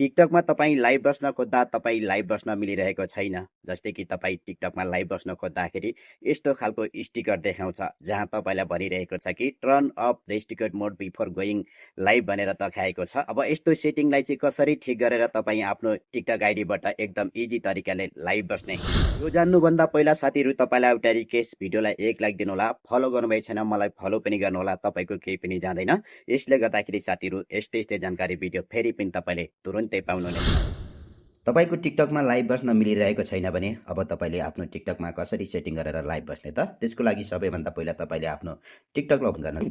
टिकटकमा तपाईँ लाइभ बस्न खोज्दा तपाईँ लाइभ बस्न मिलिरहेको छैन। जस्तै कि तपाईँ टिकटकमा लाइभ बस्न खोज्दाखेरि यस्तो खालको स्टिकर देखाउँछ, जहाँ तपाईँलाई भनिरहेको छ कि turn of restricted mode before going live भनेर देखाएको छ। अब यस्तो सेटिङलाई चाहिँ कसरी ठिक गरेर तपाईँ आफ्नो टिकटक आइडीबाट एकदम इजी तरिकाले लाइभ बस्ने, यो जान्नुभन्दा पहिला साथीहरू तपाईँलाई एउटा रिक्वेस्ट, भिडियोलाई एक लाइक दिनुहोला, फलो गर्नुभएको छैन मलाई फलो पनि गर्नुहोला, तपाईँको केही पनि जाँदैन। यसले गर्दाखेरि साथीहरू यस्तै यस्तै जानकारी भिडियो फेरि पनि तपाईँले तुरुन्तै पाउनुहुनेछ। तपाईँको टिकटकमा लाइभ बस्न मिलिरहेको छैन भने अब तपाईँले आफ्नो टिकटकमा कसरी सेटिङ गरेर लाइभ बस्ने त? त्यसको लागि सबैभन्दा पहिला तपाईँले आफ्नो टिकटकलाई ओपन गर्नु।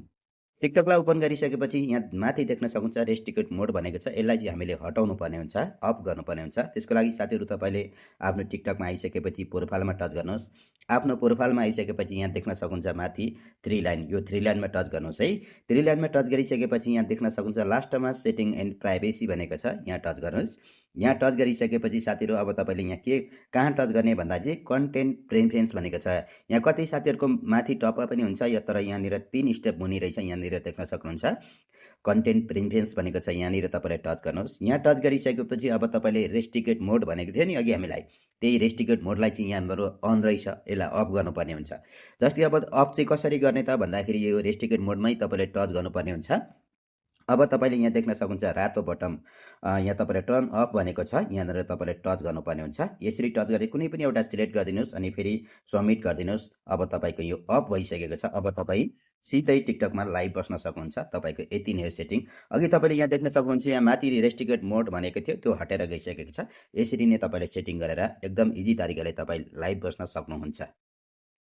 टिकटकलाई ओपन गरिसकेपछि यहाँ माथि देख्न सक्नुहुन्छ रेस्ट्रिक्टेड मोड भनेको छ। यसलाई चाहिँ हामीले हटाउनु पर्ने हुन्छ, अफ गर्नुपर्ने हुन्छ। त्यसको लागि साथीहरू तपाईँले आफ्नो टिकटकमा आइसकेपछि प्रोफाइलमा टच गर्नुहोस्। आफ्नो प्रोफाइलमा आइसकेपछि यहाँ देख्न सक्नुहुन्छ माथि 3 लाइन, यो 3 लाइनमा टच गर्नुहोस् है। 3 लाइनमा टच गरिसकेपछि यहाँ देख्न सक्नुहुन्छ लास्टमा सेटिङ एन्ड प्राइभेसी भनेको छ, यहाँ टच गर्नुहोस्। यहाँ टच गरिसकेपछि साथीहरू अब तपाईँले यहाँ कहाँ टच गर्ने भन्दा चाहिँ कन्टेन्ट प्रेफरेन्स भनेको छ। यहाँ कति साथीहरूको माथि टपमा पनि हुन्छ, तर यहाँनिर 3 स्टेप मुनि रहेछ, यहाँनिर देख्न सक्नुहुन्छ कन्टेन्ट प्रेफरेन्स भनेको छ, यहाँनिर तपाईँले टच गर्नुहोस्। यहाँ टच गरिसकेपछि अब तपाईँले रेस्ट्रिक्टेड मोड भनेको थियो नि अघि हामीलाई, त्यही रेस्ट्रिक्टेड मोडलाई चाहिँ यहाँबाट अन रहेछ, यसलाई अफ गर्नुपर्ने हुन्छ। जस्तै अब अफ चाहिँ कसरी गर्ने त भन्दाखेरि यो रेस्ट्रिक्टेड मोडमै तपाईँले टच गर्नुपर्ने हुन्छ। अब तपाईँले यहाँ देख्न सक्नुहुन्छ रातो बटम, यहाँ तपाईँले टर्न अफ भनेको छ, यहाँनिर तपाईँले टच गर्नुपर्ने हुन्छ। यसरी टच गरे कुनै पनि एउटा सिलेक्ट गरिदिनुहोस् अनि फेरि सबमिट गरिदिनुहोस्। अब तपाईँको यो अफ भइसकेको छ। अब तपाईँ सिधै टिकटकमा लाइभ बस्न सक्नुहुन्छ। तपाईँको यति नै हो सेटिङ। अघि तपाईँले यहाँ देख्न सक्नुहुन्छ यहाँ माथि रेस्ट्रिक्टेड मोड भनेको थियो, त्यो हटेर गइसकेको छ। यसरी नै तपाईँले सेटिङ गरेर एकदम इजी तरिकाले तपाईँ लाइभ बस्न सक्नुहुन्छ।